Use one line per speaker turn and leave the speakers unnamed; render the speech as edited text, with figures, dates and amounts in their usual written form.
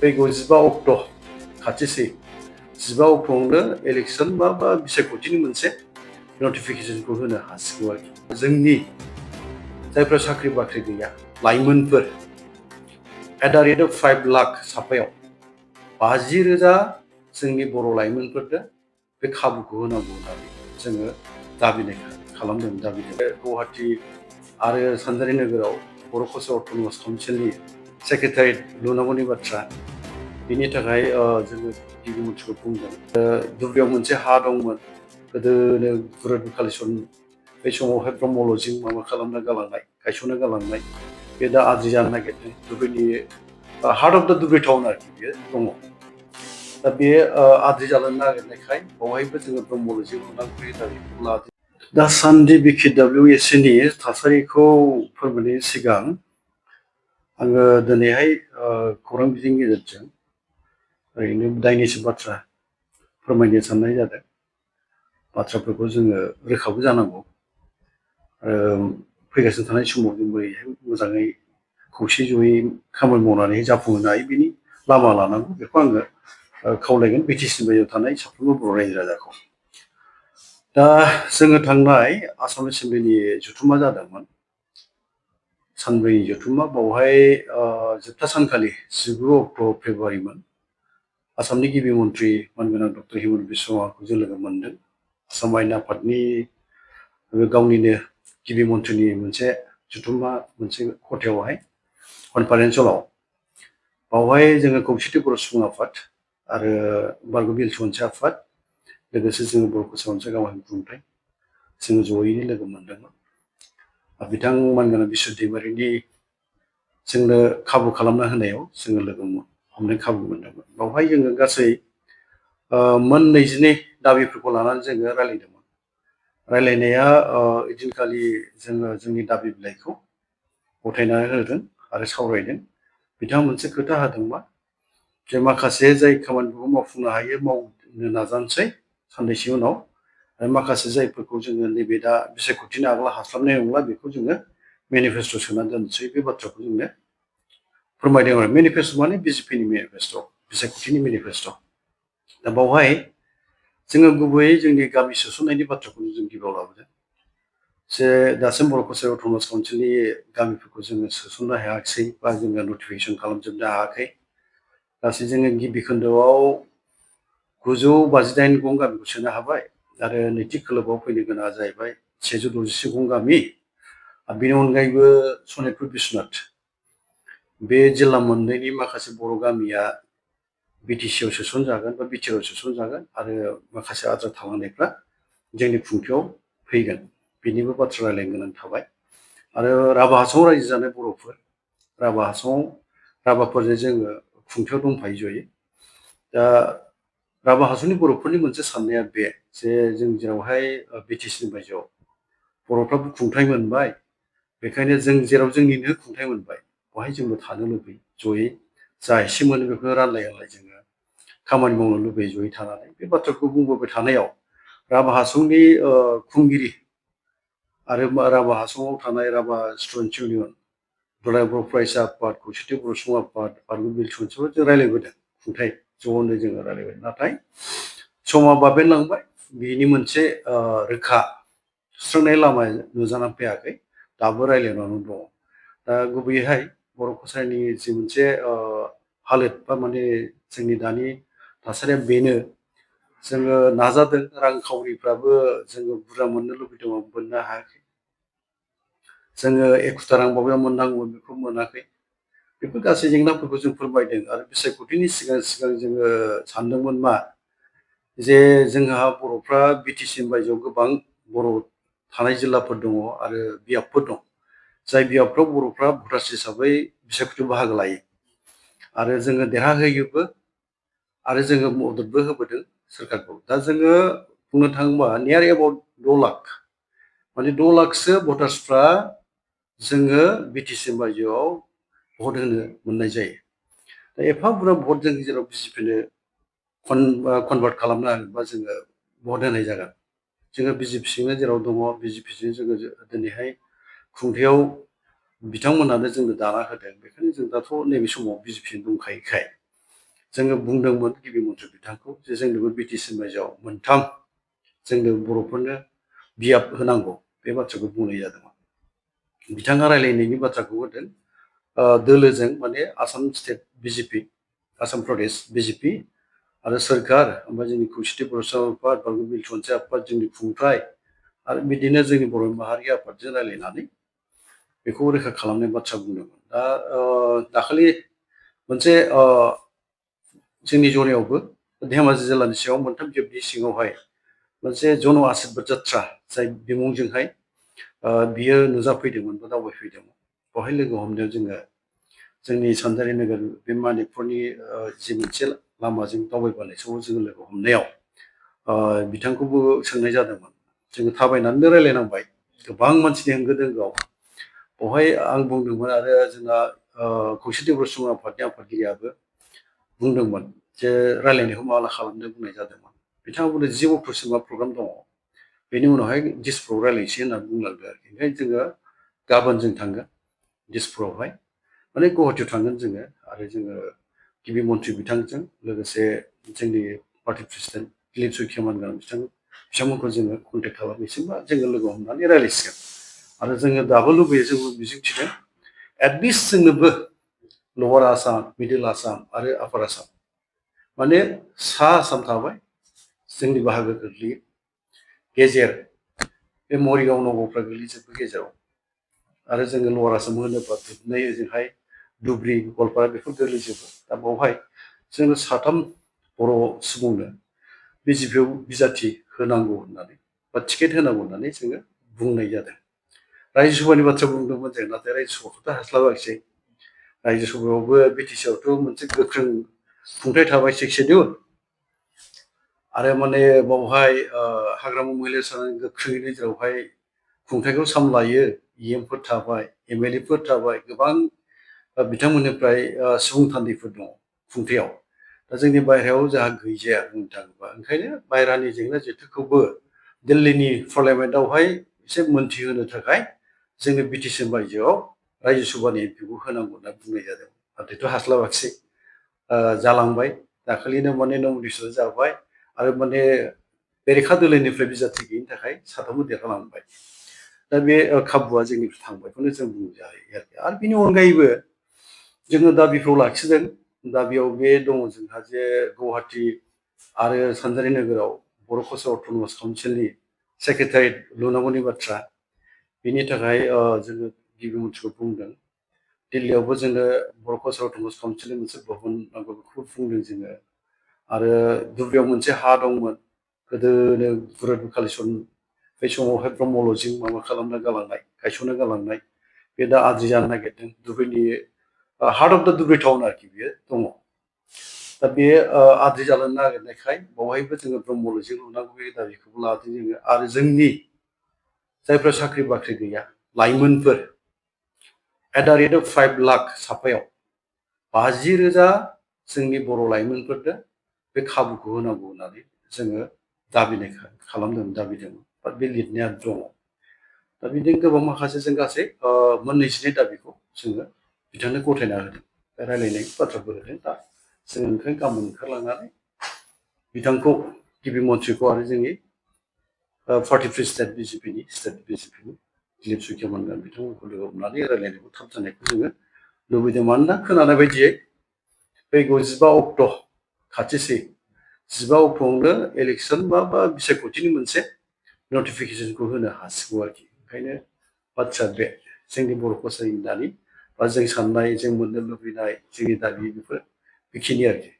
फैगौ 15 अक्ट' खाथिसै 15 अक्ट'आवनो इलेक्सन बा बिसायख'थिनि मोनसे नटिफिकेसनखौ होनो हासिगौ आरोखि। जोंनि जायफ्रा साख्रि बाख्रि गैया लाइमोनफोर at the rate of 5 lakh साफायाव 50,000 जोंनि बर' लाइमोनफोरनो बे खाबुखौ होनांगौ होननानै जोङो दाबिनाय खालामदों। गुवाहाटि आरो सानजारि नोगोराव बर' कसारि अट'नमास काउन्सिलनि सेक्रेटारियेट लुनांगौनि बाथ्रा, बिनि थाखाय जोङो गिबि मन्थ्रिखौ बुंदों। दुब्रियाव मोनसे हा दंमोन गोदोनो बुरद कालेक्सन, बे समावहाय ब्रह्मल'जों माबा खालामना गालांनाय, गायसनना गालांनाय, बे दा आद्रि जानो नागिरदों। दुब्रिनि हार्ट अफ द दुब्रि टाउन आरोखि बेयो दङ। दा बे आद्रि जानो नागिरनायखाय बेवहायबो जोङो ब्रह्मल'जों लुनांगौनि दाबिखौ लादों। दासान्दि BKWSनि थासारिखौ फोरमायनायनि सिगां आङो दिनैहाय खौरां बिजोंनि गेजेरजों ओरैनो दायनैसो बाथ्रा फोरमायनो साननाय जादों। बाथ्राफोरखौ जोङो रोखाबो जानांगौ। फैगासिनो थानाय समाव जों बोरैहाय मोजाङै खौसे जयै खामानि मावनानै जाफुंहोनो हायो बिनि लामा लानांगौ, बेखौ आङो खावलायगोन BTC बायजोआव थानाय साफ्रोमबो बर' रायजो राजाखौ। दा जोङो थांनाय आसाम एसेम्ब्लिनि जथुम्मा जादोंमोन, सानब्रैनि जथुम्मा। बावहाय जोबथा सानखालि 19 अक्ट' फेब्रुवारिमोन। आसामनि गिबि मन्थ्रि मानगोनां डक्टर हिमन्त बिश्व शर्माखौ जों लोगो मोन्दों। आसाम आयेन आफादनि गावनिनो गिबि मन्थ्रिनि मोनसे जथुम्मा, मोनसे खथायावहाय कनफारेन्स हलाव। बावहाय जोङो खौसेथि बर' सुबुं आफाद आरो बारग' बिल सनसे आफाद, लोगोसे जोङो बर' कसारि अनसाय गावहाय खुंथाय, जोङो जयैनो लोगो मोन्दोंमोन। बिथां मानगोनां बिश्व दैमारिनि जोंनो खाबु खालामना होनायाव जोङो लोगो हमनो खाबु मोन्दोंमोन। बावहाय जोङो गासै मोन 22 दाबिफोरखौ लानानै जोङो रायलायदोंमोन। रायलायनाया इदिनखालि जोङो जोंनि दाबि बिलाइखौ गथायनानै होदों आरो सावरायदों। बिथाङा मोनसे खोथा होदोंबा जे माखासे जाय खामानिफोरखौ मावफुंनो हायो मावनो नाजानोसै साननैसो उनाव, आरो माखासे जायफोरखौ जोङो नैबे दा बिसायख'थिनि आगोलाव हास्लाबनाय नंला बेखौ जोङो मेनिफेस्ट' सोनानै दोनसै, बे बाथ्राखौ जोंनो फोरमायदों आरो। मेनिफेस्ट' माने BJPनि मेनिफेस्ट', बिसायख'थिनि मेनिफेस्ट'। दा बावहाय जोङो गुबैयै जोंनि गामि सोसननायनि बाथ्राखौनो जों गिबियाव लाबोदों। जे दासिम बर' कसारि अट'नमास काउन्सिलनि गामिफोरखौ जोङो सोसननो हायाखिसै बा जोङो नटिफिकेसन खालामजोबनो हायाखै। गासै जोङो गिबि खोन्दोआव 958 गं गामिखौ सोनो हाबाय, आरो नैथि खोलोबाव फैनो गोनाङा जाहैबाय 166 गं गामि। बेनि अनगायैबो सनितपुर बिश्वनाथ बे जिल्ला मोननैनि माखासे बर' गामिया BTCआव सोसनजागोन बा बिटिआरआव सोसनजागोन, आरो माखासे आद्रा थालांनायफ्रा जोंनि खुंथायाव फैगोन, बिनिबो बाथ्रा रायलायनो गोनां थाबाय। आरो राभा हासङाव रायजो जानाय बर'फोर, राभा हासङाव राभाफोरजों जोङो खुंथायाव दंफायो जयै। दा राभा हासंनि बर'फोरनि मोनसे साननाया बे जे जों जेरावहाय BTCनि बायजोआव बर'फ्राबो खुंथाय मोनबाय, बेखायनो जों जेराव जोंनिनो खुंथाय मोनबाय बेवहाय जोंबो थानो लुबैयो जयै, जा एसे मोनो बेखौनो रानलाय होनलाय जोङो खामानि मावनो लुबैयो जयै थानानै। बे बाथ्राखौ बुंबोबाय थानायाव राभा हासंनि खुंगिरि आरो राभा हासङाव थानाय राभा स्टुडेन्टस इउनियन, दुलाराय बर' फरायसा आफाद, खौसेथि बर' सुबुं आफाद, बारग' बिल सनसेबो जों रायलायबोदों, खुंथाय ज'नो जोङो रायलायबाय। नाथाय समा बाबेनलांबाय, बिनि मोनसे रोखा सुस्रांनाय लामा नुजानानै फैयाखै, दाबो रायलायनानै दङ। दा गुबैयैहाय बर' कसारिनि जि मोनसे हालोद बा माने जोंनि दानि थासारिया बेनो, जोङो नाजादों, रांखावरिफ्राबो जोङो बुरजा मोननो लुबैदोंमोन, मोननो हायाखै। जोङो 71 रां बावैया मोननांगौमोन, बेखौ मोनाखै। बेफोर गासै जेंनाफोरखौ जों फोरमायदों। आरो बिसायख'थिनि सिगां जोङो सानदोंमोन मा, जे जोंहा बर'फ्रा BTCनि बायजोआव गोबां बर' थानाय जिल्लाफोर दङ आरो बियाबफोर दं, जाय बियाबफ्राव बर'फ्रा भटार्स हिसाबै बिसायख'थियाव बाहागो लायो, आरो जोङो देरहाहोयोबो, आरो जोङो मददबो होबोदों सोरखारखौ। दा जोङो बुंनो थाङोबा नियार एबाउट 6 लाख, माने 6 लाखसो भटार्सफ्रा जोङो BTCनि बायजोआव भट होनो मोननाय जायो। दा एफा बुरजा भट जों जेराव BJPनो कनभार्ट खालामनो हागोन बा जोङो भट होनाय जागोन। जोङो BJPजोंनो जेराव दङ, BJPजों जोङो दिनैहाय खुंथायाव बिथांमोनानो जोंनो दाना होदों, बेखायनो जों दाथ' नैबे समाव BJPजों दंखायोखाय जोङो बुंदोंमोन गिबि मन्थ्रि बिथांखौ जे जोंनोबो बिटिसि रायजोआव मोनथाम जोंनो बर'फोरनो बियाब होनांगौ बे बाथ्राखौ बुंनाय जादोंमोन। बिथाङा रायलायनायनि बाथ्राखौ होदों दोलोजों माने Assam state BJP Assam Pradesh BJP आरो सोरखार ओमफ्राय जोंनि खौसेथि बर' आफाद बारगो मिल सनसे आफाद जोंनि खुंथाय आरो बिदिनो जोंनि बर' माहारि आफादजों रायलायनानै बेखौ रैखा खालामनाय बाथ्रा बुंदोंमोन। दा दाखालि मोनसे जोंनि जरायावबो धेमाजि जिल्लानि सिङाव मोनथाम बियाबनि सिङावहाय मोनसे जन' आसिरबाद जात्रा जाय बिमुंजोंहाय बियो नुजाफैदोंमोन बा दावबायफैदोंमोन। बेवहाय लोगो हमनायाव जोङो जोंनि सानजारि नोगोर बे मानिकपुरनि जि मोनसे लामाजों दावबायबोनाय समाव जोङो लोगो हमनायाव बिथांखौबो सोंनाय जादोंमोन। जोङो थाबायनानैनो रायलायनांबाय गोबां मानसिनि होंगो दोंगोआव। बेवहाय आं बुंदोंमोन आरो जोंना खौसेथि बर' सुबुं आफादनि आफादगिरियाबो बुंदोंमोन जे रायलायनायखौ माला खालामनो बुंनाय जादोंमोन। बिथाङा बुंदों 10 अक्ट'सिमा प्रग्राम दङ, बेनि उनावहाय दिसपुराव रायलायनोसै होनना बुंलांदों आरोखि। ओंखायनो जोङो गाबोन जों थांगोन दिसपुरावहाय, माने गुवाहाटियाव थांगोन जोङो आरो जोङो गिबि मन्थ्रि बिथांजों लोगोसे जोंनि पार्टि प्रेसिडेन्ट लिनसय खेमानगार बिथांमोनखौ जोङो कन्टेक्ट खालामनोसै बा जोङो लोगो हमनानै रायलायसिगोन। आरो जोङो दाबो लुबैयो, जोंबो मिजिंथिदों एटलिस्ट जोंनोबो लवार आसाम, मिडिल आसाम आरो आपार आसाम माने सा आसाम थाबाय जोंनि बाहागो गोग्लैयो, गेजेर बे मरिगाव नगावफ्रा गोग्लैजोबो गेजेराव, आरो जोङो लवार आसाम होनोबा जोबनाय ओजोंहाय धुब्रि गवालपारा बेफोर गोग्लैजोबो। दा बेवहाय जोङो साथाम बर' सुबुंनो बिजेपियाव बिजाथि होनांगौ होननानै बा टिकेट होनांगौ होननानै जोङो बुंनाय जादों। रायजो सभानि बाथ्रा बुंदोंमोन जों, नाथाय रायजो सभाखौथ' हास्लाबाखिसै। रायजो सभायावबो बिटिसिआवथ' मोनसे गोख्रों खुंथाय थाबाय 6 सिडिउल, आरो माने बावहाय हाग्रामा महिला सानानै गोख्रोङैनो जेरावहाय खुंथायखौ सामलायो इएमफोर थाबाय, एमएलएफोर थाबाय, गोबां बिथांमोननिफ्राय सुबुं थान्दैफोर दङ खुंथायाव। दा जोंनि बायह्रायाव जोंहा गैजाया बुंनो थाङोबा। ओंखायनो बायह्रानि जेंना जेथोखौबो दिल्लीनि पार्लियामेन्टआवहाय एसे मोनथिहोनो थाखाय जोंनि बिटिसि रायजोआव रायजो सभानि एमपिखौ होनांगौ होनना बुंनाय जादों। नाथायथ' हास्लाबाखिसै, जालांबाय दाखालिनो माने नमिनेसन जाबाय आरो माने बेरेखा दोलोनिफ्राय बिजाथि गैयिनि थाखाय साथामबो देरहालांबाय। दा बे खाबुआ जोंनिफ्राय थांबायखौनो जों बुंजायो आरोखि। आरो बिनि अनगायैबो जोङो दाबिखौ लाखिदों। दाबियाव बे दङ जोंहा जे गुवाहाटि आरो सानजारि नोगोराव बर' कालचार अट'नमास काउन्सिलनि सेक्रेटारियेट लुनांगौनि बाथ्रा। बिनि थाखाय जोङो गिबि मन्थ्रिखौ बुंदों। दिल्लीयावबो जोङो बर' कालचार अट'नमास काउन्सिलनि मोनसे भबन नांगौ बेखौबो बुंदों जोङो। आरो धुब्रियाव मोनसे हा दंमोन गोदोनो बुरद कालेकसन, बे समावहाय ब्रह्म लजिं माबा खालामना गालांनाय, गायसनना गालांनाय, बे दा आद्रि जानो नागिरदों। धुब्रिनि heart of the Dhubri town आरोखि बेयो दङ। दा बे आद्रि जानो नागिरनायखाय बेवहायबो जोङो ब्रह्म लजिं लुनांगौ बे दाबिखौबो लादों जोङो। आरो जोंनि जायफ्रा साख्रि बाख्रि गैया लाइमोनफोर, at the rate of 5 lakh साफायाव 50,000 जोंनि बर' लाइमोनफोरनो बे खाबुखौ होनांगौ होननानै जोङो दाबिनाय खालामदों, दाबिदोंमोन। बा बे लिरनाया दङ। दा बिदिनो गोबां माखासे जों गासै 22 दाबिखौ जोङो बिथांनो गथायना होदों, रायलायनाय बाथ्राफोर होदों। दा जों ओंखायनो गाबोन ओंखारलांनानै बिथांखौ गिबि मन्थ्रिखौ आरो जोंनि पार्टि प्रेसिडेन्ट बिजेपिनि स्टेट बिजेपिनि लिनसय खेमानगार बिथांमोनखौ लोगो हमनानै रायलायनायखौ थाब जानायखौ जोङो लुबैदों। मानोना खोनानाय बायदियै फैगौ 15 अक्ट' खाथिसै, 15 अक्ट'आवनो इलेक्सन बा बिसायख'थिनि मोनसे नटिफिकेसनखौ होनो हासिगौ आरोखि। ओंखायनो बाथ्रा बे जोंनि बर' कालचारनि दानि बा जों साननाय, जों मोननो लुबैनाय जोंनि दाबि बेफोर बेखिनि आरोखि।